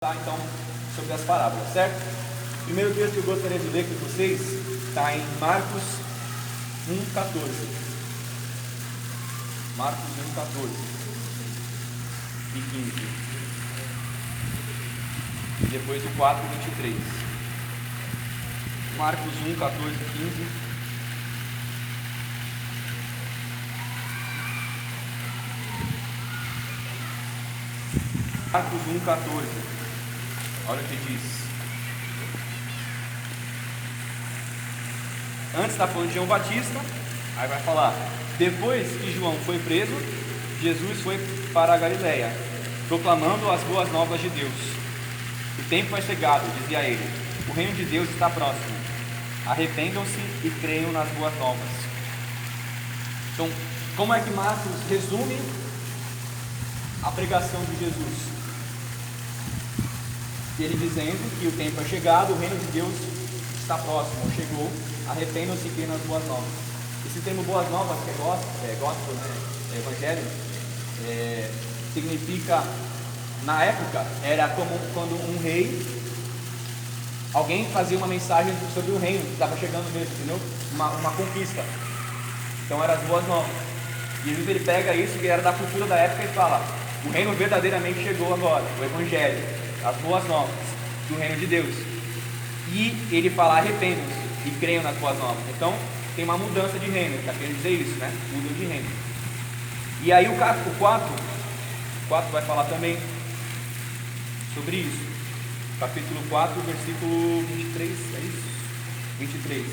Então, sobre as parábolas, certo? O primeiro texto que eu gostaria de ler com vocês está em Marcos 1,14. Marcos 1,14 e 15. E depois o 4,23. Marcos 1,14 e 15. Marcos 1,14. Olha o que diz. Antes está falando de João Batista, aí vai falar: depois que João foi preso, Jesus foi para a Galileia, proclamando as boas novas de Deus. O tempo é chegado, dizia ele, o reino de Deus está próximo. Arrependam-se e creiam nas boas novas. Então, como é que Marcos resume a pregação de Jesus? Ele dizendo que o tempo é chegado, o reino de Deus está próximo, chegou, arrependam-se e creiam nas boas novas. Esse termo boas novas, que é gospel, né? Evangelho, significa, na época, era como quando um rei, alguém fazia uma mensagem sobre o reino, que estava chegando mesmo, entendeu? Uma conquista. Então eram as boas novas. E Jesus ele pega isso, que era da cultura da época, e fala: o reino verdadeiramente chegou agora, o Evangelho, as boas novas do reino de Deus. E ele fala: arrependam-se e creiam nas boas novas. Então tem uma mudança de reino, está querendo dizer isso, né? Mudam de reino. E aí o 4 vai falar também sobre isso. Capítulo 4, versículo 23, é isso? 23.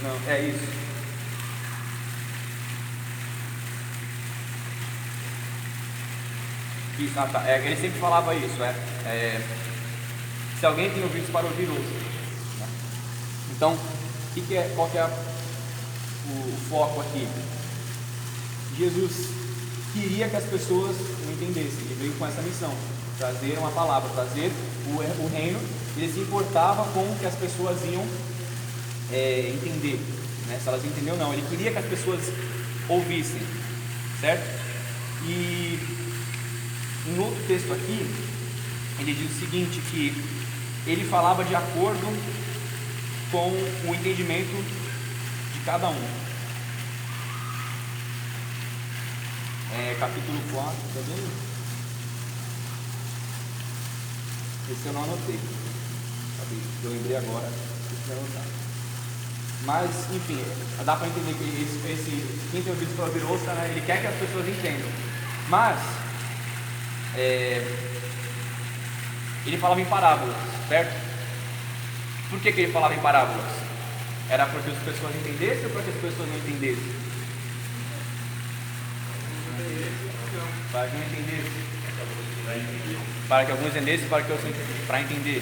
Não, é isso. Isso, tá. Ele sempre falava isso, se alguém tem ouvidos para ouvir, ouça. Né? Então, qual que é o foco aqui? Jesus queria que as pessoas o entendessem. Ele veio com essa missão, trazer uma palavra, trazer o reino. Ele se importava com o que as pessoas iam entender, né? Se elas entenderam ou não. Ele queria que as pessoas ouvissem, certo? E em outro texto aqui, ele diz o seguinte, que ele falava de acordo com o entendimento de cada um. Capítulo 4, também. Esse eu não anotei. Eu lembrei agora, deixa eu anotar. Mas, enfim, dá para entender que quem tem ouvido para ouvir ouça, né? Ele quer que as pessoas entendam. Mas ele falava em parábolas, certo? Por que ele falava em parábolas? Era para que as pessoas entendessem ou para que as pessoas não entendessem? Para que não entendessem. Para que alguns entendessem, para que outros entendessem. Para entender.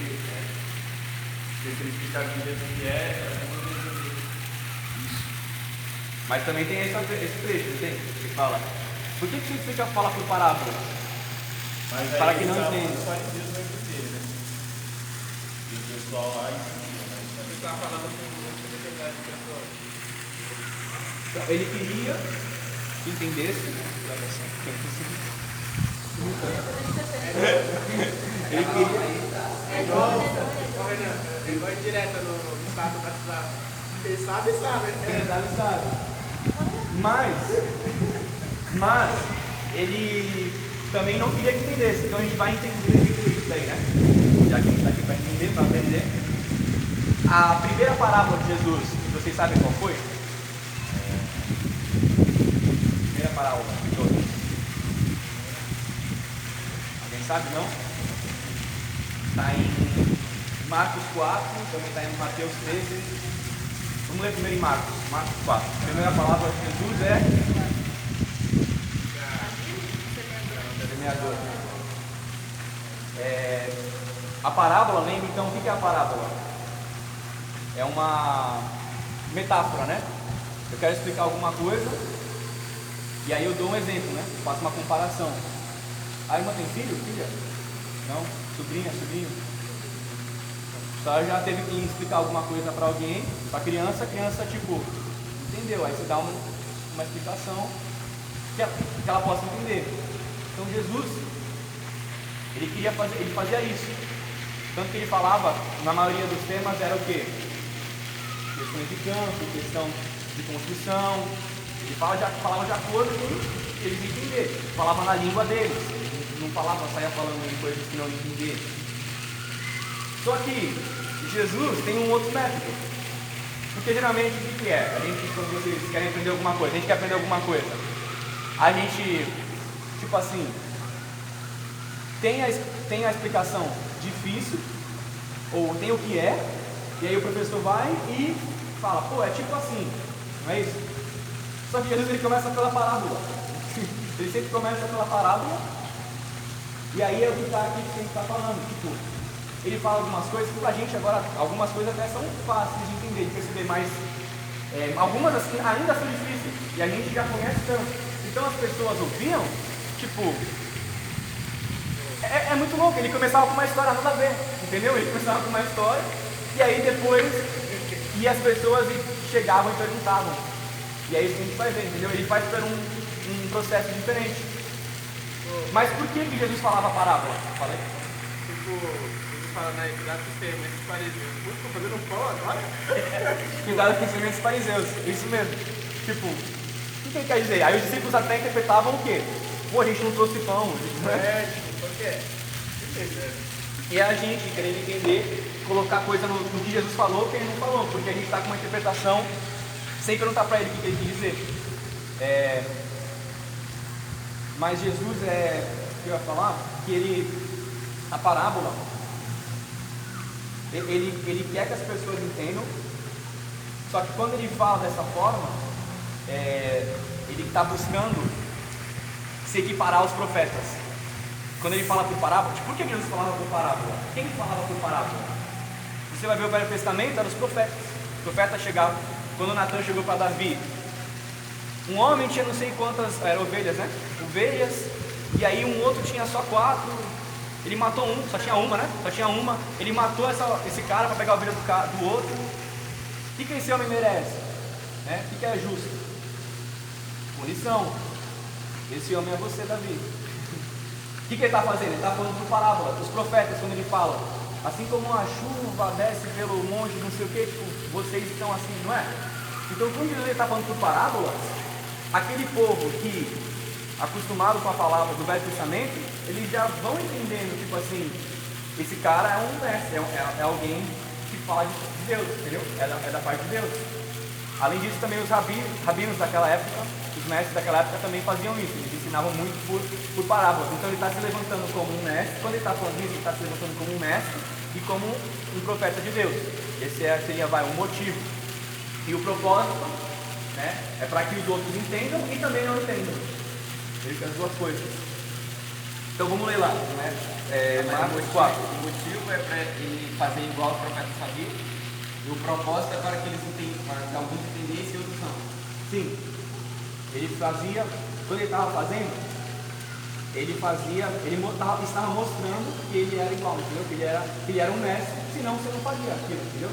Se ele explicar o que é. Mas também tem esse trecho, não tem? Que fala. Por que você fala por parábolas? Mas para que não entenda. Os fariseus vai entender, né? E o pessoal lá ensina, né? Ele está falando com liberdade pessoal. Ele queria que entendesse. Ele queria. É igual, Renan, ele vai direto no estado do WhatsApp. Quem sabe, sabe. Quem sabe. Mas ele também não queria que entendesse, então a gente vai entender isso daí, né? Já que a gente está aqui para entender, para aprender. A primeira parábola de Jesus, vocês sabem qual foi? Primeira parábola de todas. Alguém sabe, não? Está em Marcos 4, também está em Mateus 13. Vamos ler primeiro em Marcos 4. A primeira palavra de Jesus é semeador. A parábola, lembra então o que é a parábola? É uma metáfora, né? Eu quero explicar alguma coisa e aí eu dou um exemplo, né? Faço uma comparação. A irmã tem filho? Filha? Não? Sobrinha? Sobrinho? Só já teve que explicar alguma coisa para alguém, para a criança tipo, entendeu? Aí você dá uma explicação que ela possa entender. Então Jesus, ele fazia isso. Tanto que ele falava, na maioria dos temas era o quê? Questões de campo, questão de construção. Ele falava de acordo com o que eles entenderem. Falava na língua deles. Não saia falando em coisas que não entendiam. Só que Jesus tem um outro método. Porque geralmente o que é? A gente, quando vocês querem aprender alguma coisa, a gente quer aprender alguma coisa. A gente, tipo assim, tem a explicação difícil, ou tem o que é, e aí o professor vai e fala, pô, é tipo assim, não é isso? Só que Jesus ele começa pela parábola. Ele sempre começa pela parábola, e aí é o que está aqui que a gente está falando. Tipo, ele fala algumas coisas que pra gente agora, algumas coisas até são fáceis de entender, de perceber, mas algumas assim ainda são difíceis, e a gente já conhece tanto. Então as pessoas ouviam, tipo, é muito louco, ele começava com uma história nada a ver, entendeu? Ele começava com uma história, e aí depois, e as pessoas chegavam e perguntavam, e é isso que a gente vai ver, entendeu? Ele faz por um processo diferente. Mas por que Jesus falava parábola? Fala aí. Tipo, Jesus fala, né, cuidado com os sementes fariseus. Estão fazendo um pão agora? Cuidado com os sementes fariseus, isso mesmo. Tipo, o que ele quer dizer? Aí os discípulos até interpretavam o quê? Pô, a gente não trouxe pão, né? Por quê? E a gente querendo entender, colocar coisa no que Jesus falou, que ele não falou, porque a gente está com uma interpretação sem perguntar para ele o que ele quis dizer. Mas Jesus, o que eu ia falar, que a parábola, ele quer que as pessoas entendam, só que quando ele fala dessa forma, ele está buscando se equiparar aos profetas. Quando ele fala por parábola, por que Jesus falava por parábola? Quem falava por parábola? Você vai ver o Velho Testamento, eram os profetas. Os profetas chegavam, quando Natan chegou para Davi, um homem tinha não sei quantas, eram ovelhas, né? Ovelhas, e aí um outro tinha só 4, ele matou um, só tinha uma, né? Só tinha uma, ele matou esse cara para pegar a ovelha do outro. O que esse homem merece? Né? O que é justo? Punição. Esse homem é você, Davi. O que ele está fazendo? Ele está falando por parábola. Os profetas, quando ele fala, assim como a chuva desce pelo monte, não sei o que, tipo, vocês estão assim, não é? Então, quando ele está falando por parábola, aquele povo que, acostumado com a palavra do Velho Testamento, eles já vão entendendo, tipo assim, esse cara é um mestre, é alguém que fala de Deus, entendeu? É da parte de Deus. Além disso, também os rabinos daquela época, os mestres daquela época também faziam isso, eles ensinavam muito por parábolas. Então ele está se levantando como um mestre, quando ele está falando isso, ele está se levantando como um mestre e como um profeta de Deus. Esse seria um motivo. E o propósito, né, é para que os outros entendam e também não entendam. Ele faz as duas coisas. Então vamos ler lá, né? Marcos 4. O motivo é para ele fazer igual os profetas faziam, e o propósito é para que eles entendam, para que alguns entendessem e outros não. Sim, ele fazia, quando ele estava fazendo, ele estava mostrando que ele era igual, entendeu? Que ele era um mestre, senão você não fazia aquilo, entendeu?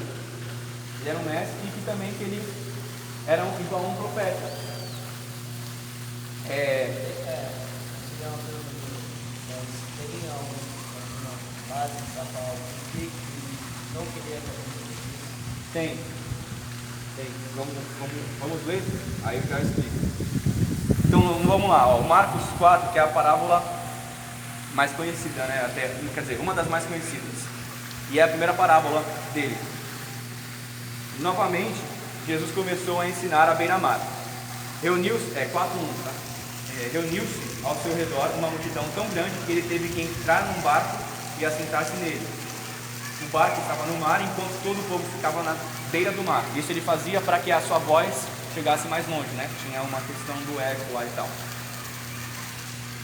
Ele era um mestre e que também que ele era igual a um profeta. Tem. Vamos ler? Aí eu já explico. Então vamos lá, ó. Marcos 4, que é a parábola mais conhecida, né? Até, quer dizer, uma das mais conhecidas. E é a primeira parábola dele. Novamente, Jesus começou a ensinar à beira-mar. Reuniu-se, 4:1, tá? Reuniu-se ao seu redor uma multidão tão grande que ele teve que entrar num barco e assentar-se nele. O barco estava no mar, enquanto todo o povo ficava na beira do mar. Isso ele fazia para que a sua voz chegasse mais longe, né? Tinha uma questão do eco lá e tal.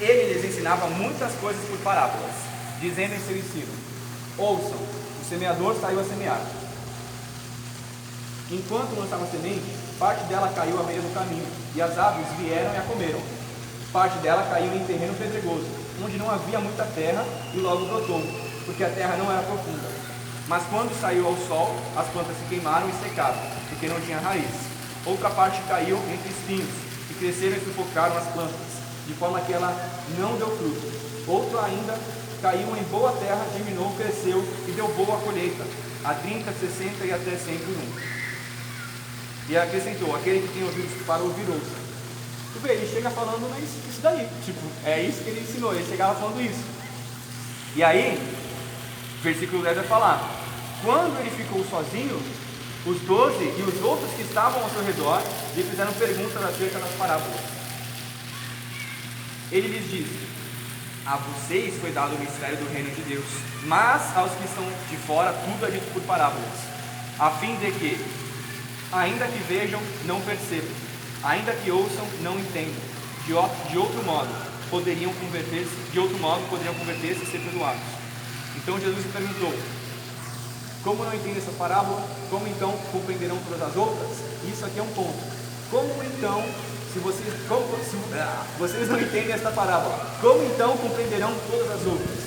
Ele lhes ensinava muitas coisas por parábolas, dizendo em seu ensino: ouçam, o semeador saiu a semear. Enquanto lançava a semente, parte dela caiu à beira do caminho, e as aves vieram e a comeram. Parte dela caiu em terreno pedregoso, onde não havia muita terra, e logo brotou, porque a terra não era profunda. Mas quando saiu ao sol, as plantas se queimaram e secaram, porque não tinha raiz. Outra parte caiu entre espinhos, que cresceram e sufocaram as plantas. de forma que ela não deu fruto. Outro ainda caiu em boa terra, germinou, cresceu e deu boa colheita, a 30, 60 e até 100 por um. E acrescentou: aquele que tem ouvidos para ouvir, ouça. Tu vê, ele chega falando isso daí, tipo, é isso que ele ensinou, ele chegava falando isso. E aí, versículo 10 vai falar: quando ele ficou sozinho, os 12 e os outros que estavam ao seu redor lhe fizeram perguntas acerca das parábolas. Ele lhes disse: a vocês foi dado o mistério do reino de Deus, mas aos que estão de fora tudo é dito por parábolas, a fim de que, ainda que vejam, não percebam, ainda que ouçam, não entendam. De outro modo poderiam converter-se e ser perdoados. Então Jesus lhe perguntou: como não entendem essa parábola? Como então compreenderão todas as outras? Isso aqui é um ponto. Como então, se vocês não entendem esta parábola, como então compreenderão todas as outras?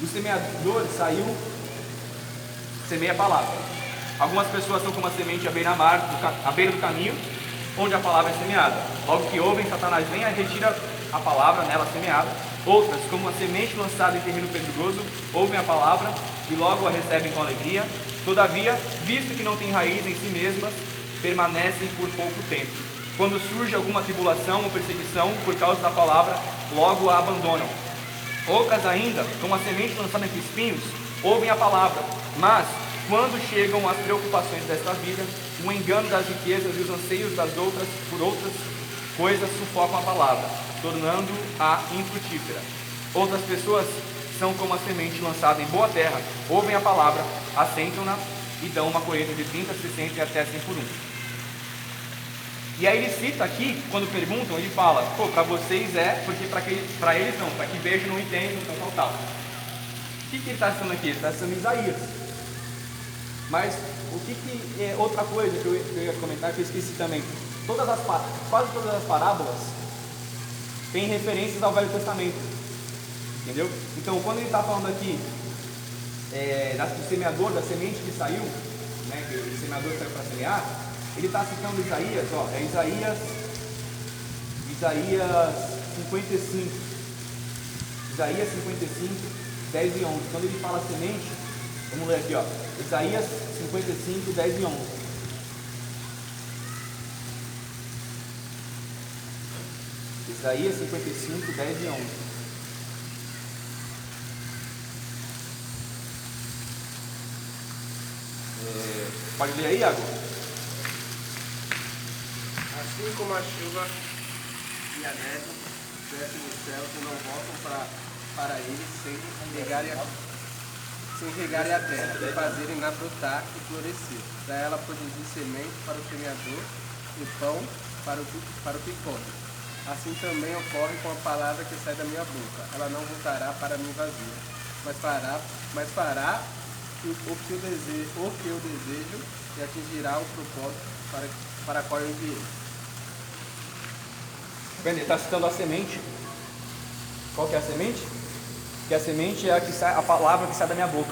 O semeador saiu, semeia a palavra. Algumas pessoas são como a semente à beira do caminho, onde a palavra é semeada. Logo que ouvem, Satanás vem e retira a palavra nela semeada. Outras, como a semente lançada em terreno pedregoso, ouvem a palavra e logo a recebem com alegria. Todavia, visto que não têm raiz em si mesmas, permanecem por pouco tempo. Quando surge alguma tribulação ou perseguição por causa da palavra, logo a abandonam. Outras ainda, como a semente lançada entre espinhos, ouvem a palavra, mas quando chegam as preocupações desta vida, o engano das riquezas e os anseios por outras coisas sufocam a palavra, tornando-a infrutífera. Outras pessoas são como a semente lançada em boa terra, ouvem a palavra, assentam-na e dão uma colheita de 30, 60 e até 100 por um. E aí ele cita aqui, quando perguntam, ele fala: para vocês é, porque para eles não, para que vejam, não entendam, tal. O que ele está citando aqui? Ele está citando Isaías. Mas o que é outra coisa que eu ia comentar, que eu esqueci também: quase todas as parábolas têm referências ao Velho Testamento, entendeu? Então, quando ele está falando aqui do semeador, da semente que saiu, né, que o semeador saiu para semear, ele está citando Isaías, Isaías 55, 10 e 11. Quando ele fala semente, vamos ler aqui, Isaías 55, 10 e 11. Isaías 55, 10 e 11. Pode ler aí, Iago? Assim como a chuva e a neve descem do céu e não voltam para eles sem regarem a terra e fazerem na brotar e florescer, para ela produzir semente para o semeador e pão para o que come. Assim também ocorre com a palavra que sai da minha boca. Ela não voltará para mim vazia, mas fará o que eu desejo e atingirá o propósito para qual eu enviei. Ele está citando a semente. Qual que é a semente? Que a semente é a palavra que sai da minha boca.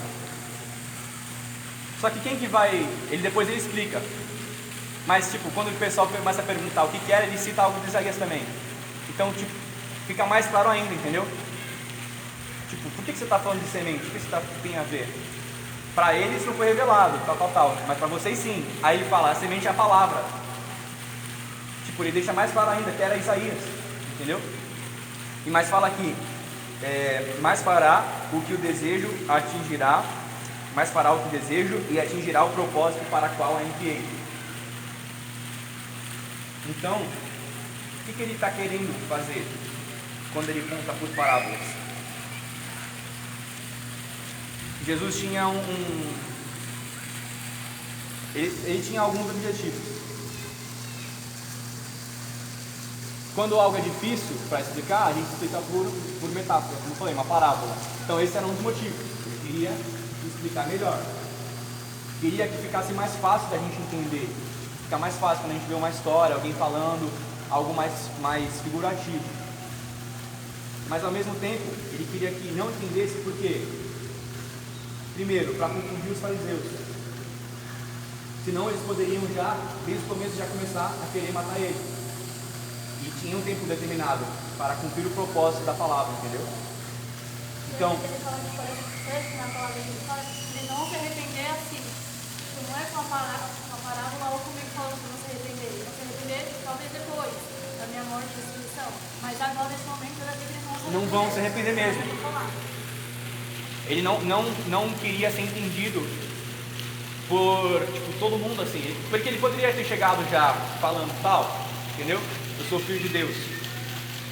Só que quem que vai... Depois ele explica. Mas quando o pessoal começa a perguntar o que era, ele cita algo de Isaías também. Então, fica mais claro ainda, entendeu? Por que você está falando de semente? O que isso tem a ver? Para eles não foi revelado, tal. Mas para vocês sim. Aí ele fala: a semente é a palavra. Ele deixa mais claro ainda que era Isaías, entendeu? E mais fala aqui: mais fará o que o desejo atingirá, mais fará o que desejo e atingirá o propósito para qual a enviei. Então, o que ele está querendo fazer quando ele conta por parábolas? Jesus tinha ele tinha alguns objetivos. Quando algo é difícil para explicar, a gente explica por metáfora, como eu falei, uma parábola. Então esse era um dos motivos. Ele queria explicar melhor. Queria que ficasse mais fácil da gente entender. Fica mais fácil quando a gente vê uma história, alguém falando algo mais figurativo. Mas ao mesmo tempo, ele queria que não entendesse por quê. Primeiro, para confundir os fariseus. Senão eles poderiam desde o começo, começar a querer matar ele. E tinha um tempo determinado para cumprir o propósito da palavra, entendeu? Então, ele fala que, por exemplo, na palavra ele fala de não se arrepender assim. Tipo, não é com uma parábola ou como ele fala de não se arrepender. Não se arrepender talvez depois da minha morte e ressurreição. Mas agora, nesse momento, eu digo que eles não vão se arrepender mesmo. Ele falar. Ele não queria ser entendido por todo mundo assim, porque ele poderia ter chegado já falando tal, entendeu? Eu sou filho de Deus.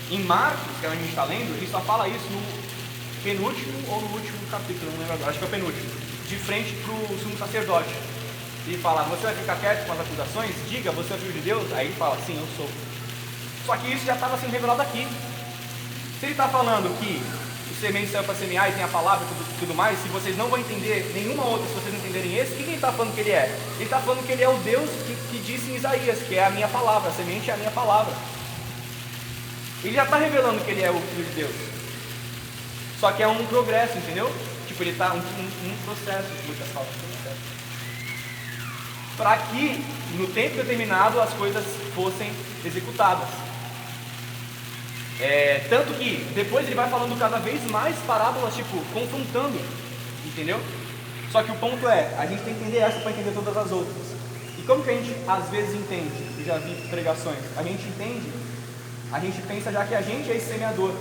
Em Marcos, que a gente está lendo, ele só fala isso no penúltimo ou no último capítulo, não lembro agora, acho que é o penúltimo, de frente para o sumo sacerdote. Ele fala: você vai ficar quieto com as acusações? Diga, você é filho de Deus? Aí ele fala: sim, eu sou. Só que isso já estava sendo revelado aqui. Se ele está falando que o semente saiu para semear e tem a palavra e tudo mais, se vocês não vão entender nenhuma outra, se vocês não entenderem esse, o que ele está falando que ele é? Ele está falando que ele é o Deus que disse em Isaías, que é a minha palavra, a semente é a minha palavra. Ele já está revelando que ele é o Filho de Deus. Só que é um progresso, entendeu? Tipo, ele está um processo, muitas palavras, processo. Para que no tempo determinado as coisas fossem executadas. Tanto que depois ele vai falando cada vez mais parábolas, tipo, confrontando, entendeu? Só que o ponto é, a gente tem que entender essa para entender todas as outras. E como que a gente às vezes entende? Eu já vi pregações, a gente entende, a gente pensa já que a gente é esse semeador,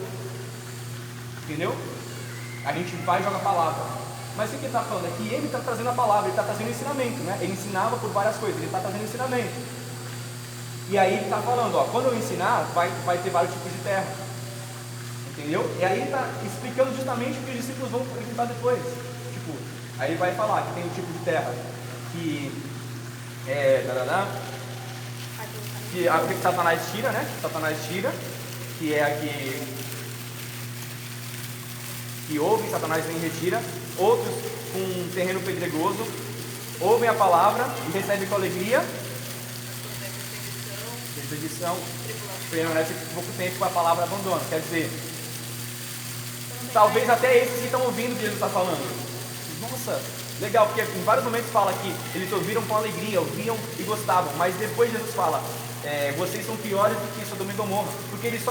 entendeu? A gente vai e joga a palavra. Mas o que ele está falando é que ele está trazendo a palavra, ele está trazendo ensinamento, né? Ele ensinava por várias coisas, ele está trazendo ensinamento. E aí ele está falando, ó, quando eu ensinar, vai ter vários tipos de terra. Entendeu? E aí ele está explicando justamente o que os discípulos vão acreditar depois. Tipo, aí ele vai falar que tem um tipo de terra que que Satanás tira, né? Satanás tira, que é a que ouvem, Satanás vem e retira. Outros com um terreno pedregoso, ouvem a palavra e recebem com alegria. Perseguição, permanece pouco tempo com a palavra abandona. Quer dizer, talvez até esses que estão ouvindo o que Jesus está falando. Nossa, legal, porque em vários momentos fala que eles ouviram com alegria, ouviam e gostavam. Mas depois Jesus fala, vocês são piores do que Sodoma e Gomorra. Porque eles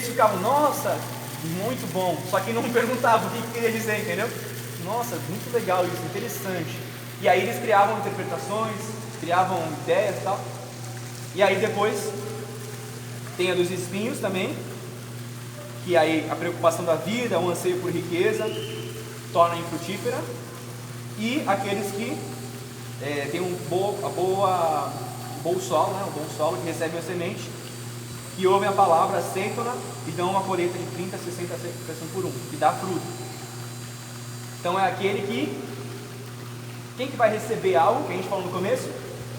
ficavam, nossa, muito bom. Só que não perguntavam o que queria dizer, entendeu? Nossa, muito legal isso, interessante. E aí eles criavam interpretações, criavam ideias e tal. E aí depois tem a dos espinhos também, que aí a preocupação da vida, o anseio por riqueza, torna infrutífera. E aqueles que têm um bom solo, né, um bom solo, que recebem a semente, que ouvem a palavra, aceitam-na e dão uma colheita de 30, 60, 100 por um, que dá fruto. Então é aquele quem que vai receber algo, que a gente falou no começo?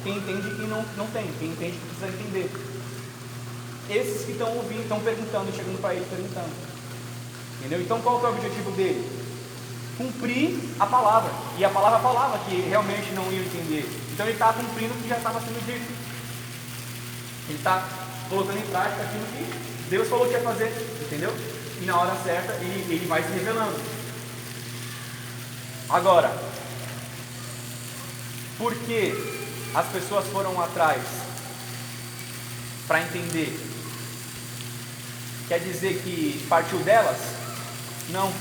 Quem entende que não tem, quem entende que precisa entender. Esses que estão ouvindo, estão perguntando, chegando para ele perguntando. Entendeu? Então qual que é o objetivo dele? Cumprir a palavra. E a palavra falava que realmente não ia entender. Então ele está cumprindo o que já estava sendo dito. Ele está colocando em prática aquilo que Deus falou que ia fazer. Entendeu? E na hora certa ele vai se revelando. Agora, por que as pessoas foram atrás para entender? Quer dizer que partiu delas? Não.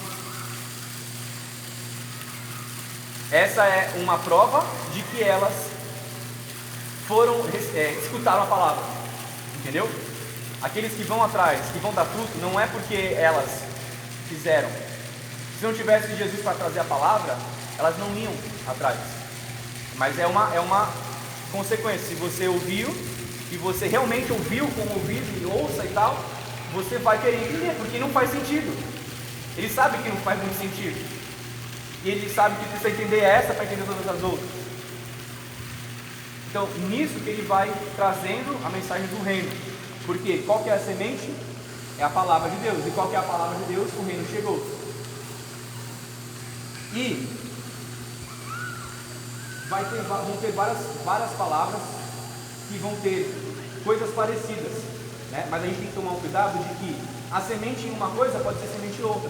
Essa é uma prova de que elas escutaram a palavra. Entendeu? Aqueles que vão atrás, que vão dar fruto, não é porque elas fizeram. Se não tivesse Jesus para trazer a palavra, elas não iam atrás. Mas é uma consequência. Se você ouviu, e você realmente ouviu com o ouvido e ouça e tal, você vai querer entender, porque não faz sentido. Ele sabe que não faz muito sentido. E ele sabe que precisa entender essa para entender todas as outras. Então, nisso que ele vai trazendo a mensagem do reino. Porque qual que é a semente? É a palavra de Deus. E qual que é a palavra de Deus? O reino chegou. E vão ter várias palavras que vão ter coisas parecidas, né? Mas a gente tem que tomar um cuidado de que a semente em uma coisa pode ser semente em outra,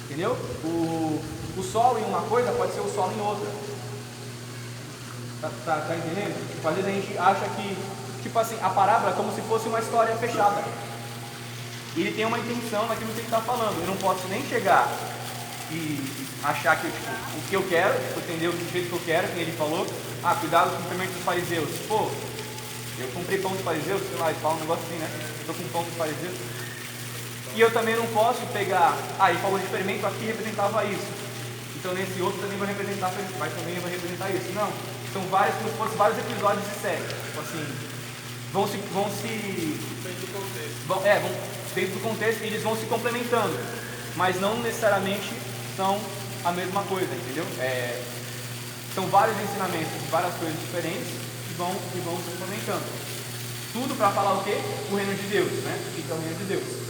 entendeu? O solo em uma coisa pode ser o solo em outra. Tá entendendo? Tipo, às vezes a gente acha que tipo assim, a parábola é como se fosse uma história fechada. Ele tem uma intenção naquilo que ele está falando. Eu não posso nem chegar e achar que tipo, o que eu quero, tipo, entender do jeito que eu quero, que ele falou. Ah, cuidado com o cumprimento dos fariseus. Pô, eu comprei pão dos fariseus, sei lá, ele fala um negócio assim, né? Estou com pão dos fariseus. E eu também não posso pegar, ele falou de fermento, aqui representava isso. Então nesse outro também vai representar isso. Não, são vários, como se fossem vários episódios de série. Tipo assim, vão dentro do contexto, eles vão se complementando, mas não necessariamente são a mesma coisa, entendeu? São vários ensinamentos de várias coisas diferentes que vão se complementando. Tudo para falar o quê? O reino de Deus, né? O que é o reino de Deus?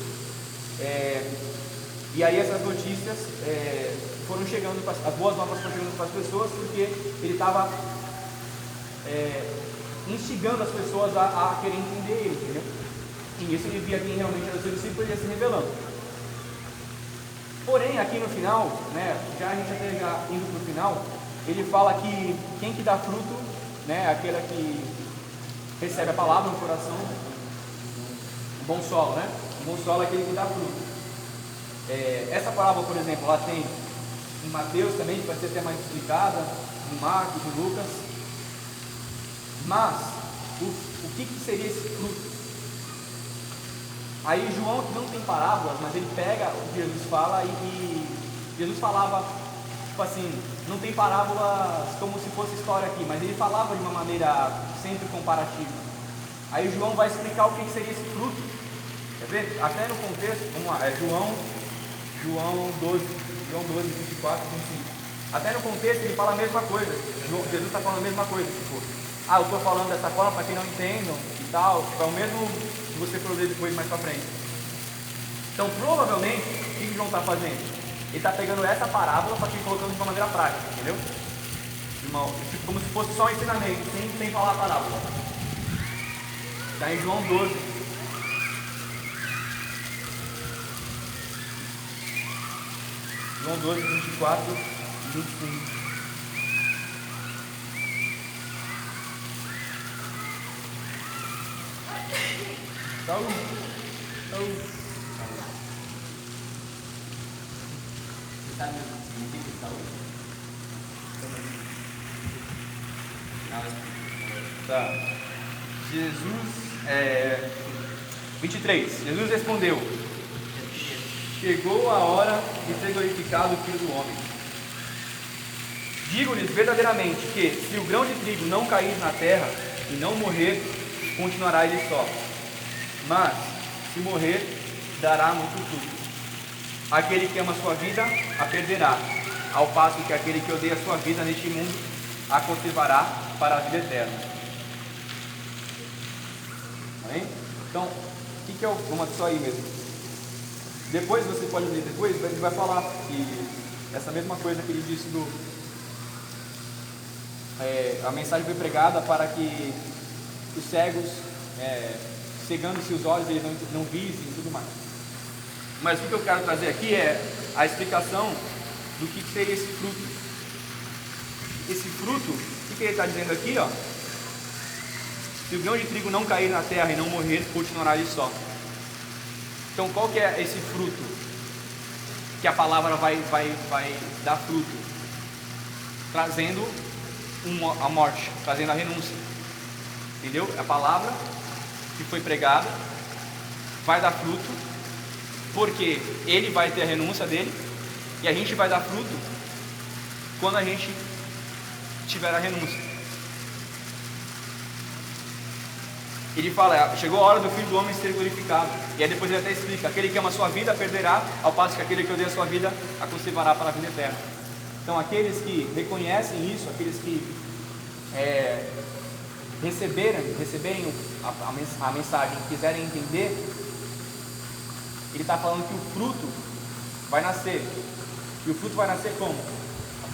E aí essas notícias foram chegando, as boas novas foram chegando para as pessoas, porque ele estava instigando as pessoas a querer entender ele, entendeu? E isso ele via quem realmente era o seu discípulo e ia se revelando. Porém, aqui no final, né, a gente até já indo para o final, ele fala que quem que dá fruto, né, aquele que recebe a palavra no coração, um bom solo, né? Um bom solo é aquele que dá fruto. Essa parábola, por exemplo, ela tem em Mateus também, que vai ser até mais explicada, em Marcos, em Lucas. Mas, o que seria esse fruto? Aí João não tem parábolas, mas ele pega o que Jesus fala e Jesus falava, tipo assim, não tem parábolas como se fosse história aqui, mas ele falava de uma maneira sempre comparativa. Aí João vai explicar o que seria esse fruto. Quer ver? Até no contexto, vamos lá, João 12, 24, 25. Até no contexto ele fala a mesma coisa. Jesus está falando a mesma coisa, tipo, eu estou falando dessa forma para quem não entendam e tal. É o mesmo que você for ver depois mais para frente. Então provavelmente, o que João está fazendo? Ele está pegando essa parábola para quem colocando de uma maneira prática, entendeu? Tipo, como se fosse só um ensinamento, sem falar a parábola. Está em João 12. João 12, 24 e 25. Saúde. Você sabe o que significa saúde? Tá. Jesus, 23. Jesus respondeu: chegou a hora de ser glorificado o Filho do Homem. Digo-lhes verdadeiramente que, se o grão de trigo não cair na terra e não morrer, continuará ele só. Mas, se morrer, dará muito fruto. Aquele que ama a sua vida, a perderá, ao passo que aquele que odeia a sua vida neste mundo, a conservará para a vida eterna. Amém? Então, o que é o... Vamos só aí mesmo. Depois, você pode ler depois, ele vai falar que essa mesma coisa que ele disse a mensagem foi pregada para que os cegos, cegando-se os olhos, eles não vissem e tudo mais. Mas o que eu quero trazer aqui é a explicação do que seria esse fruto. Esse fruto, o que ele está dizendo aqui, ó? Se o grão de trigo não cair na terra e não morrer, continuará ele só. Então, qual que é esse fruto que a palavra vai dar fruto? Trazendo a morte, trazendo a renúncia. Entendeu? A palavra que foi pregada vai dar fruto, porque ele vai ter a renúncia dele, e a gente vai dar fruto quando a gente tiver a renúncia. Ele fala, chegou a hora do Filho do Homem ser glorificado. E aí depois ele até explica, aquele que ama a sua vida perderá, ao passo que aquele que odeia a sua vida a conservará para a vida eterna. Então aqueles que reconhecem isso, aqueles que receberem a mensagem, quiserem entender, ele está falando que o fruto vai nascer. E o fruto vai nascer como?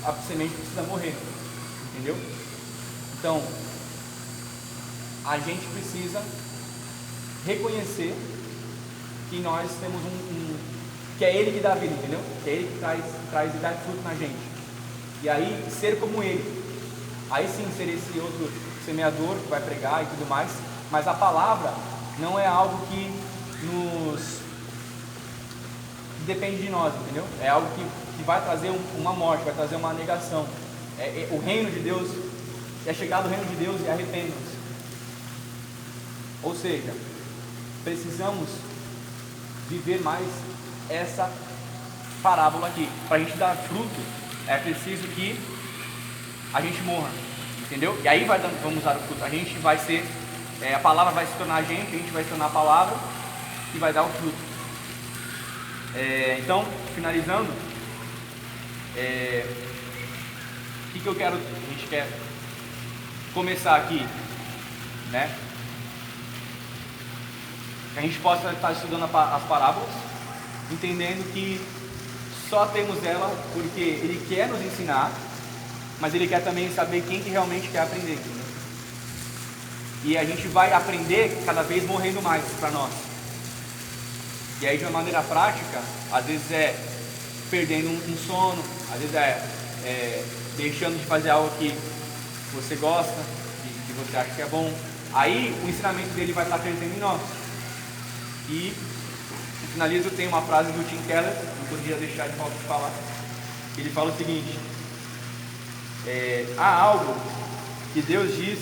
A semente precisa morrer. Entendeu? Então, a gente precisa reconhecer que nós temos que é Ele que dá vida, entendeu? Que é Ele que traz e dá fruto na gente. E aí, ser como Ele. Aí sim, ser esse outro semeador que vai pregar e tudo mais. Mas a palavra não é algo que depende de nós, entendeu? É algo que vai trazer uma morte, vai trazer uma negação. O reino de Deus, é chegado o reino de Deus e arrependam-se. Ou seja, precisamos viver mais essa parábola aqui. Para a gente dar fruto, é preciso que a gente morra, entendeu? E aí vamos dar o fruto. A gente vai ser, a palavra vai se tornar a gente vai se tornar a palavra e vai dar o fruto. Então, finalizando, o que a gente quer começar aqui, né? Que a gente possa estar estudando as parábolas, entendendo que só temos ela porque Ele quer nos ensinar, mas Ele quer também saber quem que realmente quer aprender, entendeu? E a gente vai aprender cada vez morrendo mais para nós. E aí, de uma maneira prática, às vezes é perdendo um sono, às vezes é deixando de fazer algo que você gosta, que você acha que é bom. Aí o ensinamento dele vai estar presente em nós. E finalizo, tem uma frase do Tim Keller, não podia deixar de falar. Ele fala o seguinte: há algo que Deus diz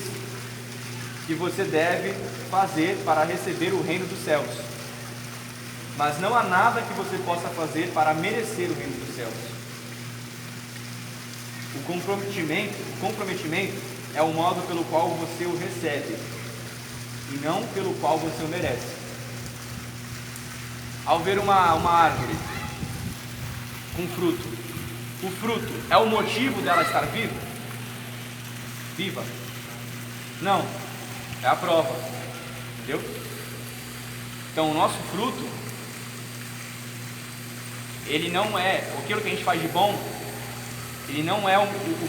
que você deve fazer para receber o reino dos céus, mas não há nada que você possa fazer para merecer o reino dos céus. O comprometimento é o modo pelo qual você o recebe e não pelo qual você o merece. Ao ver uma árvore com fruto, o fruto é o motivo dela estar viva? Não, é a prova, entendeu? Então o nosso fruto, ele não é aquilo que a gente faz de bom, ele não é o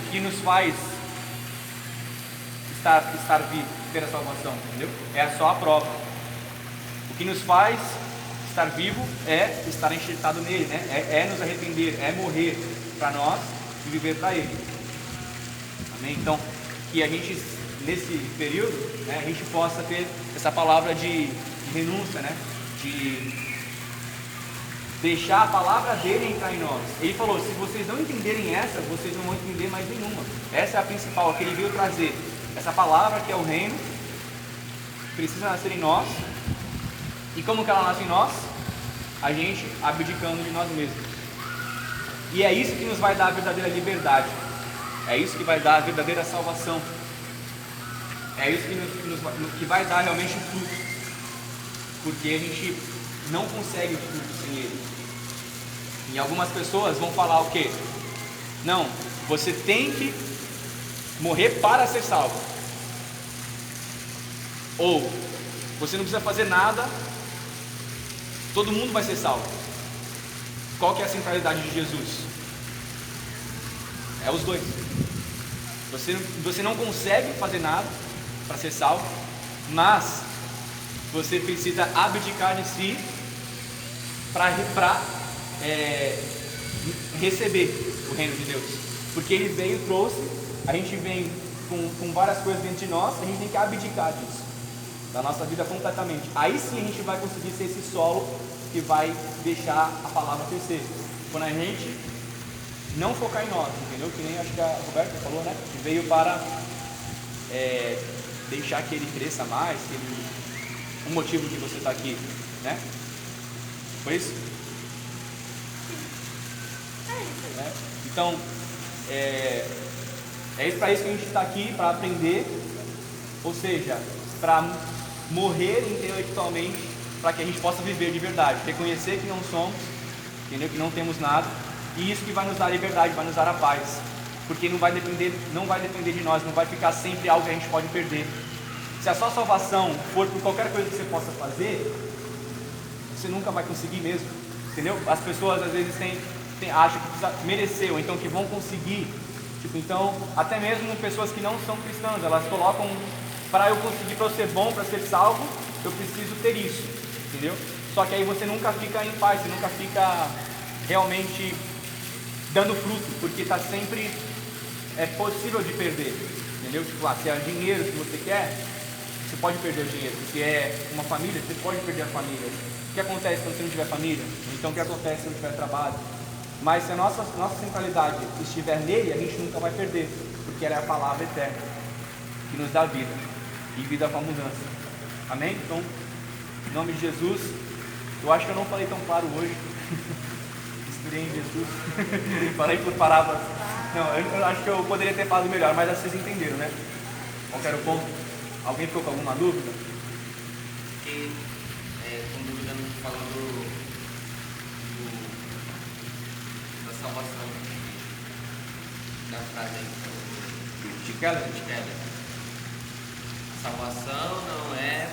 que nos faz estar vivo, ter a salvação, entendeu? É só a prova. O que nos faz estar vivo é estar enxertado nele, né? É nos arrepender, é morrer para nós e viver para Ele. Amém? Então, que a gente, nesse período, né, a gente possa ter essa palavra de renúncia, né? De deixar a palavra dele entrar em nós. Ele falou: se vocês não entenderem essa, vocês não vão entender mais nenhuma. Essa é a principal, que ele veio trazer. Essa palavra que é o reino precisa nascer em nós. E como que ela nasce em nós? A gente abdicando de nós mesmos. E é isso que nos vai dar a verdadeira liberdade. É isso que vai dar a verdadeira salvação. É isso que vai dar realmente o fruto. Porque a gente não consegue o fruto sem ele. E algumas pessoas vão falar o quê? Não, você tem que morrer para ser salvo. Ou você não precisa fazer nada, todo mundo vai ser salvo. Qual que é a centralidade de Jesus? É os dois. Você não consegue fazer nada para ser salvo, mas você precisa abdicar de si para receber o reino de Deus. Porque Ele veio e trouxe, a gente vem com várias coisas dentro de nós, a gente tem que abdicar disso, da nossa vida completamente. Aí sim a gente vai conseguir ser esse solo que vai deixar a palavra crescer. Quando a gente não focar em nós, entendeu? Que nem acho que a Roberta falou, né? Que veio para deixar que ele cresça mais, que ele... o motivo que você está aqui, né? Foi isso? Então, é para isso que a gente está aqui, para aprender, ou seja, para morrer intelectualmente, para que a gente possa viver de verdade, reconhecer que não somos, entendeu? Que não temos nada, e isso que vai nos dar a liberdade, vai nos dar a paz, porque não vai depender de nós, não vai ficar sempre algo que a gente pode perder. Se a sua salvação for por qualquer coisa que você possa fazer, você nunca vai conseguir mesmo, entendeu? As pessoas às vezes acham que mereceu, então que vão conseguir. Então, até mesmo pessoas que não são cristãs, elas colocam: para eu conseguir, para eu ser bom, para ser salvo, eu preciso ter isso, entendeu? Só que aí você nunca fica em paz, você nunca fica realmente dando fruto, porque está sempre possível de perder, entendeu? Tipo, se é dinheiro que você quer, você pode perder o dinheiro. Se é uma família, você pode perder a família. O que acontece quando você não tiver família? Então o que acontece se não tiver trabalho? Mas se a nossa centralidade estiver nele, a gente nunca vai perder, porque ela é a palavra eterna, que nos dá vida, e vida com abundância. Amém? Então, em nome de Jesus, eu acho que eu não falei tão claro hoje, inspirei em Jesus, falei por parábolas. Não, eu acho que eu poderia ter falado melhor, mas vocês entenderam, né? Qual que era o ponto? Alguém ficou com alguma dúvida? Fiquei com dúvida falando da salvação, da frase aí De Keller? de Keller. A salvação não é.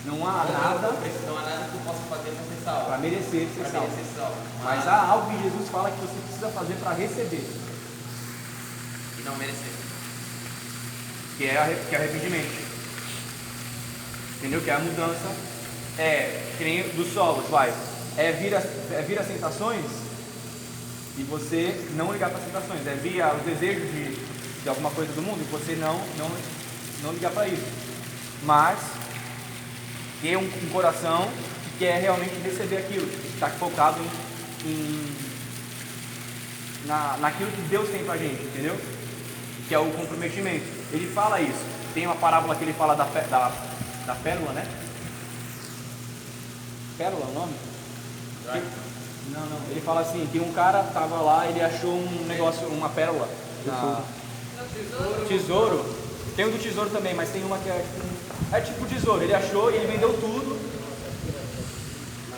Não há nada Não há nada que eu possa fazer para ser salvo. para merecer ser Para salvo. merecer salvo. Mas há algo que Jesus fala que você precisa fazer para receber, E não merecer. que é arrependimento. Entendeu? Que é a mudança. Que nem dos solos, vai. É vir as tentações e você não ligar para as tentações. É vir os desejos de alguma coisa do mundo e você não ligar para isso. Mas ter um coração que quer realmente receber aquilo, que está focado naquilo que Deus tem pra gente, entendeu? Que é o comprometimento. Ele fala isso. Tem uma parábola que ele fala da pérola, né? Pérola é o nome? Não. Ele fala assim, que um cara tava lá, ele achou um negócio, uma pérola. Tesouro. Tem o do tesouro também, mas tem uma que é tipo tesouro. Ele achou e ele vendeu tudo.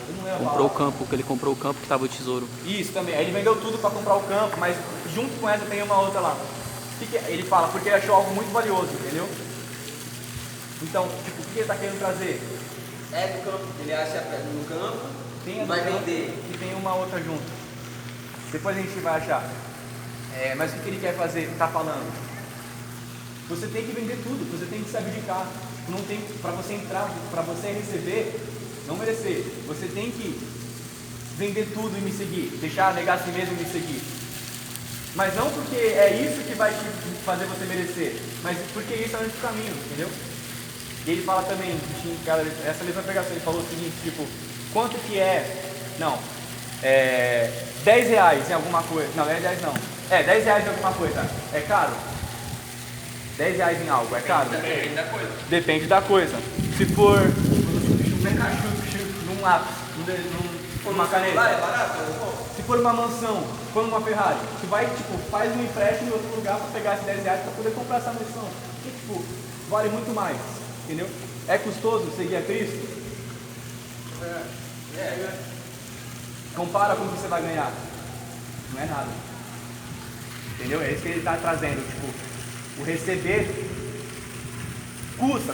Eu não lembro a Comprou o palavra. campo, que ele comprou o campo que estava o tesouro. Isso também. Aí ele vendeu tudo para comprar o campo, mas junto com essa tem uma outra lá. Ele fala, porque ele achou algo muito valioso, entendeu? Então, tipo, o que ele está querendo trazer? É do campo. Ele acha no campo Tem a e do vai campo vender. e tem uma outra junto. Depois a gente vai achar. Mas o que ele quer fazer? Está falando? Você tem que vender tudo, você tem que se abdicar. Não tem para você entrar, para você receber, não merecer. Você tem que vender tudo e me seguir, negar a si mesmo e me seguir. Mas não porque é isso que vai te fazer você merecer, mas porque isso é o único caminho, entendeu? E ele fala também, essa mesma pregação, ele falou o seguinte, tipo, quanto que é? Não, 10 reais em alguma coisa, não, 10 não, 10 reais em alguma coisa, é caro? 10 reais em algo, é caro? Depende da coisa. Depende da coisa. Se for num lápis, numa caneta, Lá é barato? se for uma mansão, for uma Ferrari, você vai, tipo, faz um empréstimo em outro lugar para pegar esses 10 reais para poder comprar essa mansão. E, tipo, vale muito mais, entendeu? É custoso seguir a Cristo? Compara com o que você vai ganhar. Não é nada. Entendeu? É isso que ele está trazendo, tipo, o receber custa.